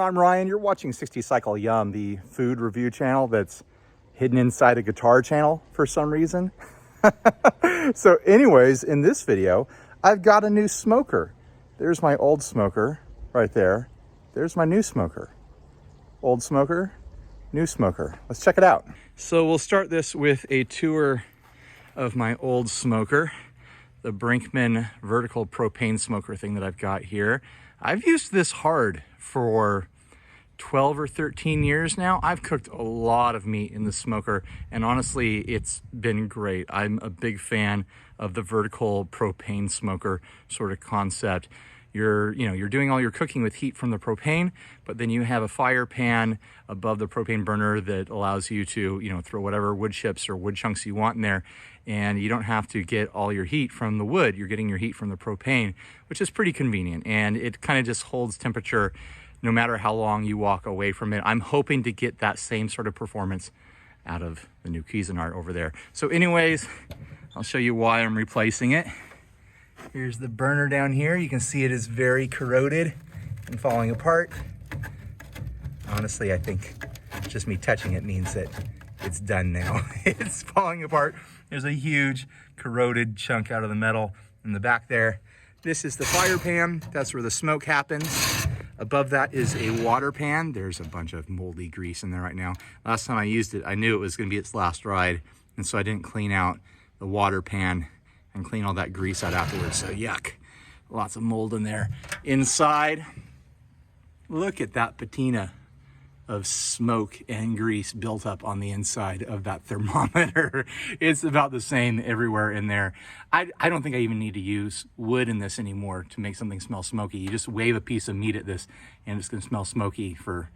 I'm Ryan. You're watching 60 Cycle Yum, the food review channel that's hidden inside a guitar channel for some reason. So anyways, in this video, I've got a new smoker. There's my old smoker right there. There's my new smoker. Old smoker, new smoker. Let's check it out. So we'll start this with a tour of my old smoker, the Brinkmann vertical propane smoker thing that I've got here. I've used this hard for 12 or 13 years now. I've cooked a lot of meat in the smoker, and honestly, it's been great. I'm a big fan of the vertical propane smoker sort of concept. You're doing all your cooking with heat from the propane, but then you have a fire pan above the propane burner that allows you to, throw whatever wood chips or wood chunks you want in there, and you don't have to get all your heat from the wood. You're getting your heat from the propane, which is pretty convenient, and it kind of just holds temperature no matter how long you walk away from it. I'm hoping to get that same sort of performance out of the new Cuisinart over there. So anyways, I'll show you why I'm replacing it. Here's the burner down here. You can see it is very corroded and falling apart. Honestly, I think just me touching it means that it's done now. It's falling apart. There's a huge corroded chunk out of the metal in the back there. This is the fire pan. That's where the smoke happens. Above that is a water pan. There's a bunch of moldy grease in there right now. Last time I used it, I knew it was gonna be its last ride, and so I didn't clean out the water pan and clean all that grease out afterwards, so yuck. Lots of mold in there. Inside, look at that patina of smoke and grease built up on the inside of that thermometer. It's about the same everywhere in there. I don't think I even need to use wood in this anymore to make something smell smoky. You just wave a piece of meat at this and it's gonna smell smoky for,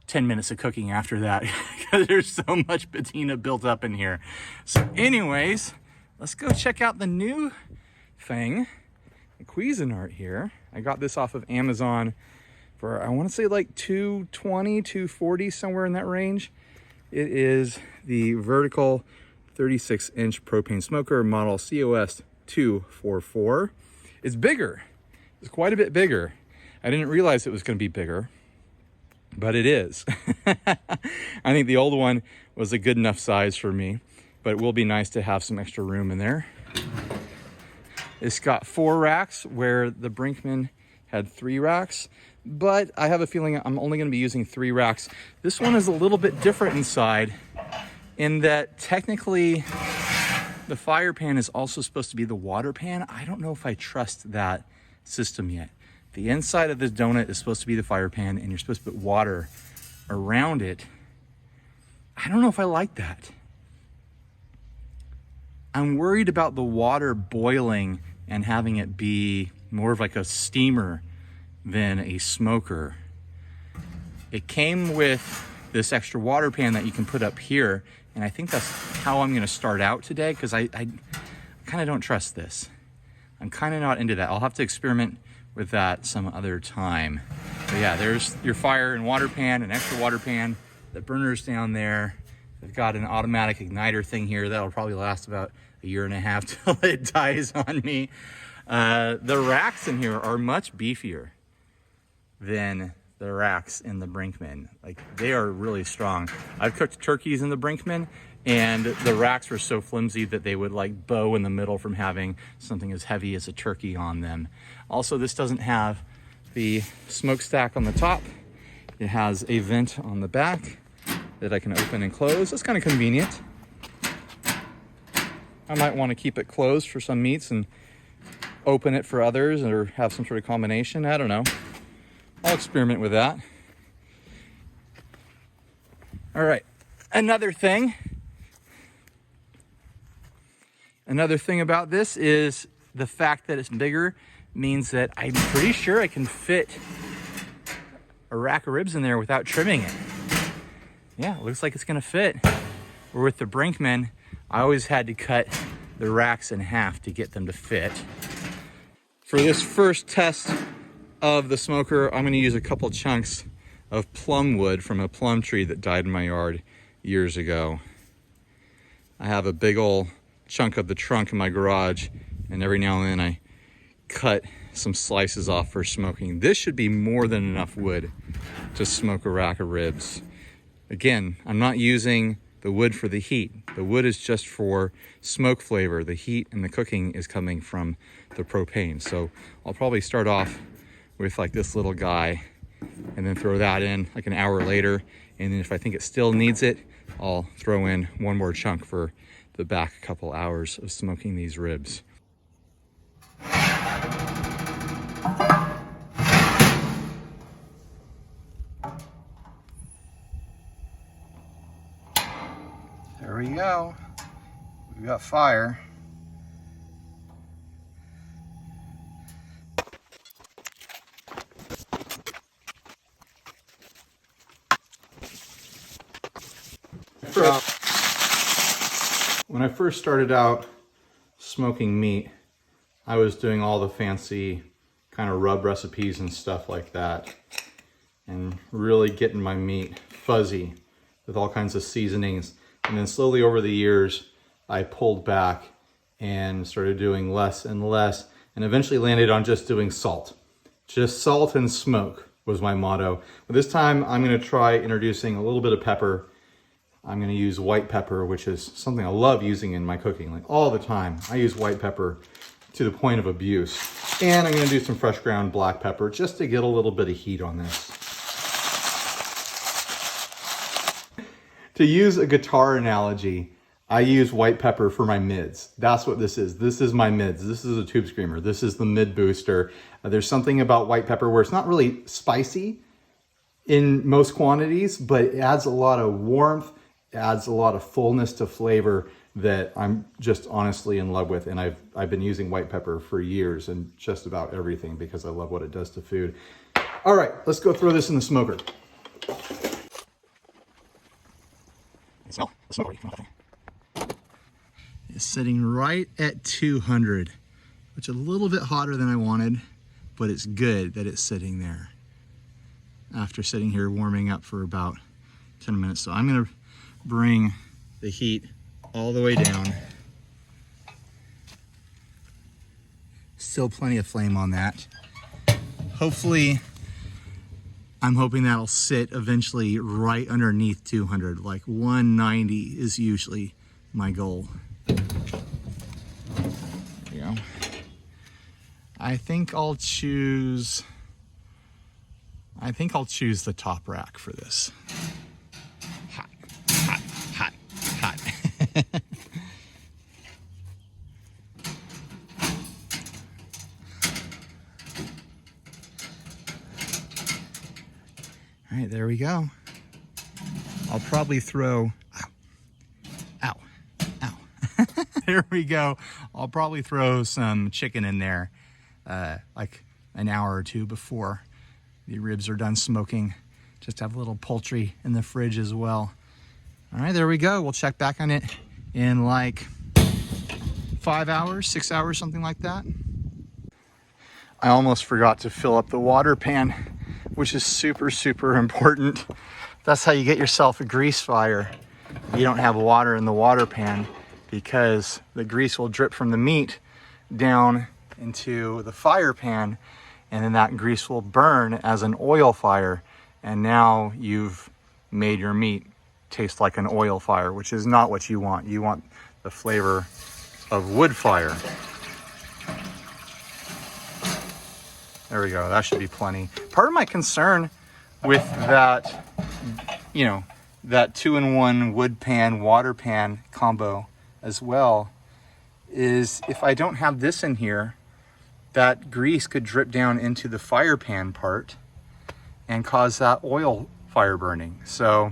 10 minutes of cooking after that, because there's so much patina built up in here. So anyways, let's go check out the new thing, the Cuisinart here. I got this off of Amazon for, I want to say like $220, $240, somewhere in that range. It is the vertical 36-inch propane smoker, model COS-244. It's bigger. It's quite a bit bigger. I didn't realize it was going to be bigger, but it is. I think the old one was a good enough size for me, but it will be nice to have some extra room in there. It's got 4 racks where the Brinkmann had 3 racks, but I have a feeling I'm only going to be using 3 racks. This one is a little bit different inside in that technically the fire pan is also supposed to be the water pan. I don't know if I trust that system yet. The inside of this donut is supposed to be the fire pan, and you're supposed to put water around it. I don't know if I like that. I'm worried about the water boiling and having it be more of like a steamer than a smoker. It came with this extra water pan that you can put up here, and I think that's how I'm gonna start out today, because I kind of don't trust this. I'm kind of not into that. I'll have to experiment with that some other time. But yeah, there's your fire and water pan, an extra water pan. The burner's down there. I've got an automatic igniter thing here that'll probably last about a year and a half till it dies on me. The racks in here are much beefier than the racks in the Brinkmann. Like, they are really strong. I've cooked turkeys in the Brinkmann, and the racks were so flimsy that they would like bow in the middle from having something as heavy as a turkey on them. Also, this doesn't have the smokestack on the top. It has a vent on the back that I can open and close. That's kind of convenient. I might want to keep it closed for some meats and open it for others, or have some sort of combination. I don't know. I'll experiment with that. All right, another thing about this is the fact that it's bigger means that I'm pretty sure I can fit a rack of ribs in there without trimming it. Yeah, it looks like it's gonna fit. Where with the Brinkmann, I always had to cut the racks in half to get them to fit. For this first test of the smoker, I'm gonna use a couple chunks of plum wood from a plum tree that died in my yard years ago. I have a big old chunk of the trunk in my garage, and every now and then I cut some slices off for smoking. This should be more than enough wood to smoke a rack of ribs. Again, I'm not using the wood for the heat. The wood is just for smoke flavor. The heat and the cooking is coming from the propane. So I'll probably start off with like this little guy and then throw that in like an hour later. And then if I think it still needs it, I'll throw in one more chunk for the back couple hours of smoking these ribs. There we go. We've got fire. When I first started out smoking meat, I was doing all the fancy kind of rub recipes and stuff like that, and really getting my meat fuzzy with all kinds of seasonings. And then slowly over the years, I pulled back and started doing less and less, and eventually landed on just doing salt. Just salt and smoke was my motto. But this time I'm gonna try introducing a little bit of pepper. I'm gonna use white pepper, which is something I love using in my cooking, like all the time. I use white pepper to the point of abuse. And I'm gonna do some fresh ground black pepper just to get a little bit of heat on this. To use a guitar analogy, I use white pepper for my mids. That's what this is. This is my mids. This is a tube screamer. This is the mid booster. There's something about white pepper where it's not really spicy in most quantities, but it adds a lot of warmth, adds a lot of fullness to flavor that I'm just honestly in love with. And I've been using white pepper for years and just about everything because I love what it does to food. All right, let's go throw this in the smoker. Smell the smoke. It's sitting right at 200, which is a little bit hotter than I wanted, but it's good that it's sitting there after sitting here warming up for about 10 minutes. So I'm gonna bring the heat all the way down. Still plenty of flame on that. Hopefully, I'm hoping that'll sit eventually right underneath 200, like 190 is usually my goal. There we go. I think I'll choose the top rack for this. Hot, hot, hot, hot. All right, there we go. I'll probably throw, ow, there we go. I'll probably throw some chicken in there like an hour or two before the ribs are done smoking. Just have a little poultry in the fridge as well. All right, there we go. We'll check back on it in like 5 hours, 6 hours, something like that. I almost forgot to fill up the water pan, which is super, super important. That's how you get yourself a grease fire. You don't have water in the water pan because the grease will drip from the meat down into the fire pan, and then that grease will burn as an oil fire. And now you've made your meat taste like an oil fire, which is not what you want. You want the flavor of wood fire. There we go, that should be plenty. Part of my concern with that, that 2-in-1 wood pan, water pan combo as well, is if I don't have this in here, that grease could drip down into the fire pan part and cause that oil fire burning. So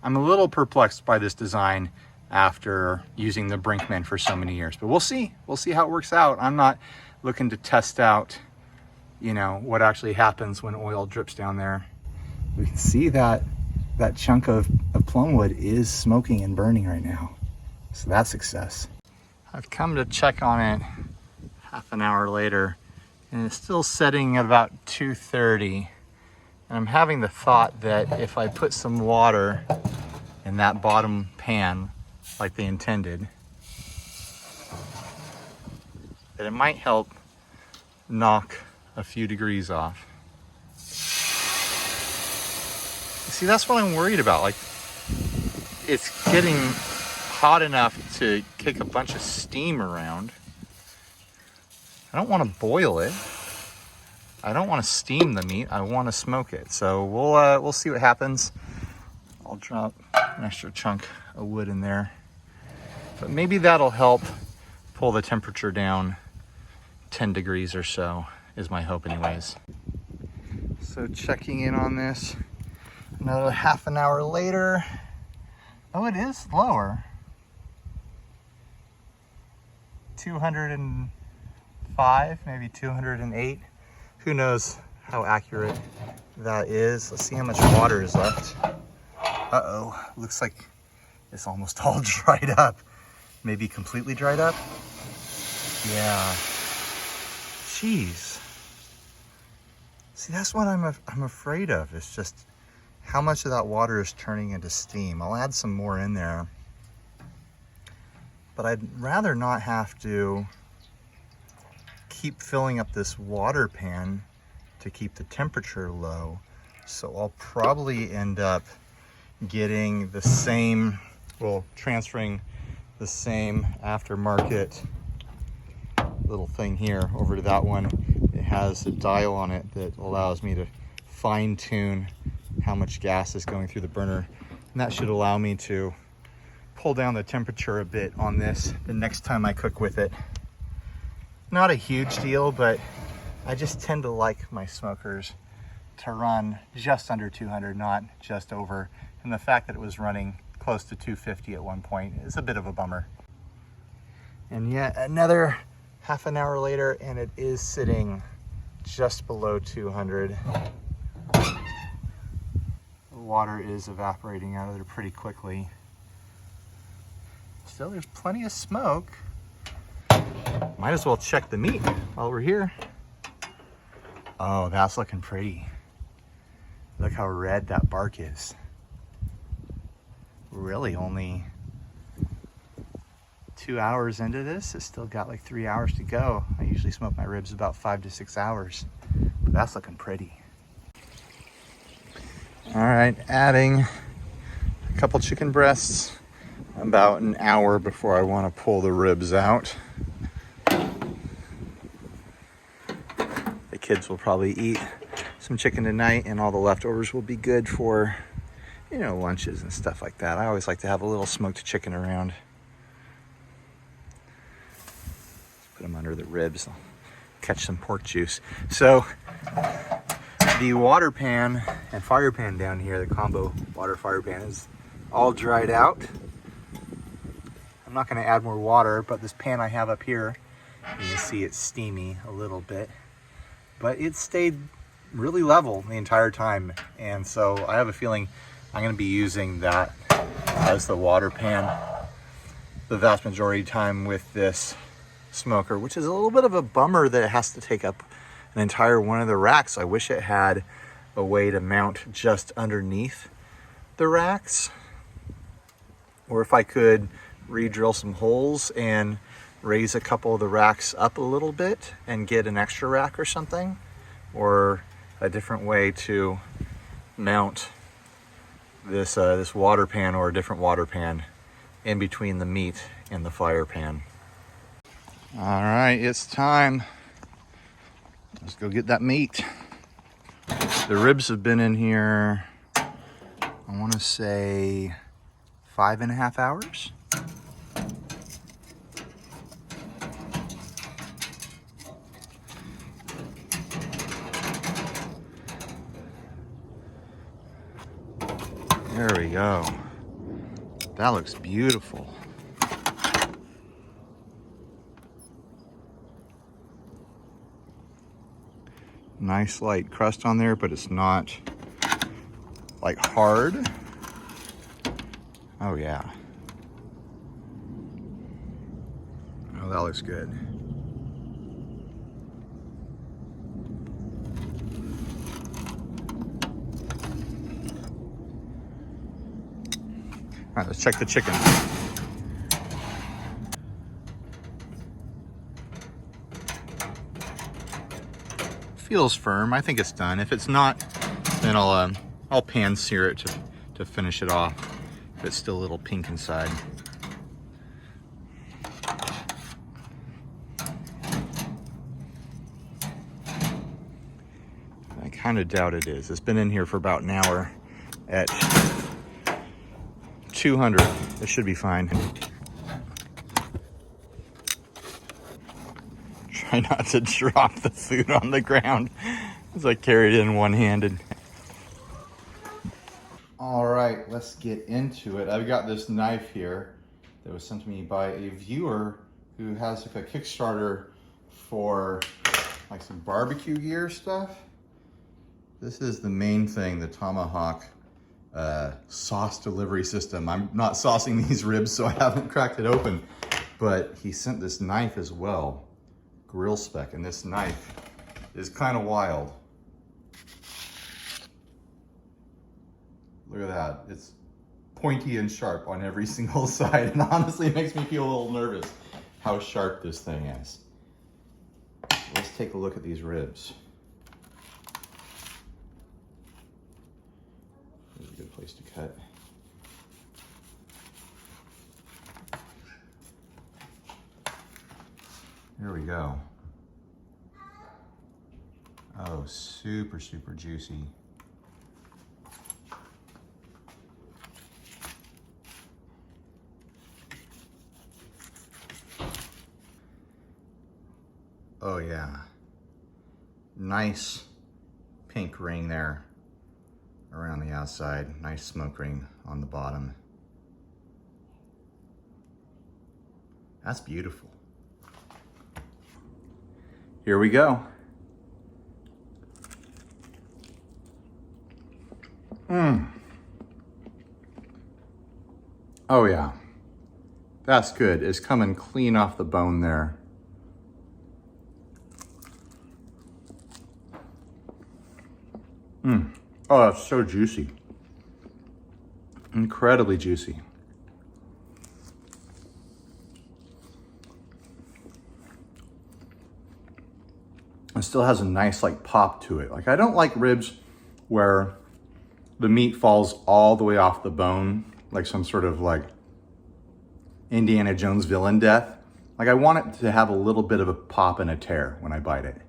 I'm a little perplexed by this design after using the Brinkman for so many years, but we'll see how it works out. I'm not looking to test out what actually happens when oil drips down there. We can see that chunk of plum wood is smoking and burning right now. So that's success. I've come to check on it half an hour later, and it's still setting at about 230. And I'm having the thought that if I put some water in that bottom pan like they intended, that it might help knock a few degrees off. See, that's what I'm worried about. Like, it's getting hot enough to kick a bunch of steam around. I don't want to boil it. I don't want to steam the meat. I want to smoke it. So we'll see what happens. I'll drop an extra chunk of wood in there. But maybe that'll help pull the temperature down 10 degrees or so, is my hope anyways. So checking in on this, another half an hour later. Oh, it is lower. 205, maybe 208. Who knows how accurate that is. Let's see how much water is left. Uh-oh, looks like it's almost all dried up. Maybe completely dried up? Yeah. Jeez. See, that's what I'm afraid of. It's just how much of that water is turning into steam. I'll add some more in there. But I'd rather not have to keep filling up this water pan to keep the temperature low. So I'll probably end up getting the same, well, transferring the same aftermarket little thing here over to that one. It has a dial on it that allows me to fine tune how much gas is going through the burner. And that should allow me to pull down the temperature a bit on this the next time I cook with it. Not a huge deal, but I just tend to like my smokers to run just under 200, not just over. And the fact that it was running close to 250 at one point is a bit of a bummer. And yet another half an hour later, and it is sitting just below 200. The water is evaporating out of there pretty quickly. Still, there's plenty of smoke. Might as well check the meat while we're here. Oh, that's looking pretty. Look how red that bark is. Really only 2 hours into this. It's still got like 3 hours to go. I usually smoke my ribs about 5 to 6 hours. But that's looking pretty. All right, adding a couple chicken breasts about an hour before I want to pull the ribs out. The kids will probably eat some chicken tonight, and all the leftovers will be good for, you know, lunches and stuff like that. I always like to have a little smoked chicken around. Put them under the ribs. I'll catch some pork juice. So the water pan and fire pan down here, the combo water fire pan, is all dried out. I'm not going to add more water, but this pan I have up here, you can see it's steamy a little bit, but it stayed really level the entire time. And so I have a feeling I'm going to be using that as the water pan the vast majority of the time with this smoker, which is a little bit of a bummer that it has to take up an entire one of the racks. I wish it had a way to mount just underneath the racks, or if I could re-drill some holes and raise a couple of the racks up a little bit and get an extra rack or something, or a different way to mount this this water pan, or a different water pan in between the meat and the fire pan. All right, it's time. Let's go get that meat. The ribs have been in here, I want to say 5.5 hours. There we go. That looks beautiful. Nice light crust on there, but it's not like hard. Oh yeah. Oh, that looks good. All right, let's check the chicken. feels firm. I think it's done. If it's not, then I'll pan sear it to finish it off. If it's still a little pink inside. I kind of doubt it is. It's been in here for about an hour at 200. It should be fine. Try not to drop the food on the ground as I carry it in one-handed. All right, let's get into it. I've got this knife here that was sent to me by a viewer who has like a Kickstarter for like some barbecue gear stuff. This is the main thing, the Tomahawk sauce delivery system. I'm not saucing these ribs, so I haven't cracked it open, but he sent this knife as well, grill spec, and this knife is kind of wild. Look at that. It's pointy and sharp on every single side, and honestly it makes me feel a little nervous how sharp this thing is. Let's take a look at these ribs. This is a good place to cut. There we go. Oh, super, super juicy. Oh yeah. Nice pink ring there around the outside. Nice smoke ring on the bottom. That's beautiful. Here we go. Oh yeah, that's good. It's coming clean off the bone there. Oh, that's so juicy. Incredibly juicy. It still has a nice like pop to it. Like I don't like ribs where the meat falls all the way off the bone, like some sort of like Indiana Jones villain death. Like I want it to have a little bit of a pop and a tear when I bite it.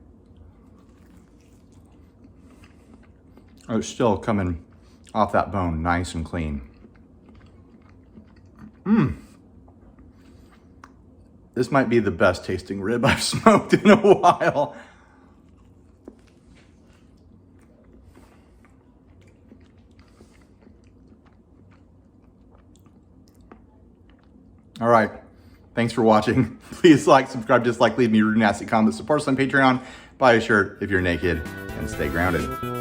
Oh, it's still coming off that bone nice and clean. This might be the best tasting rib I've smoked in a while. All right, thanks for watching. Please like, subscribe, dislike, leave me rude, nasty comments, support us on Patreon, buy a shirt if you're naked, and stay grounded.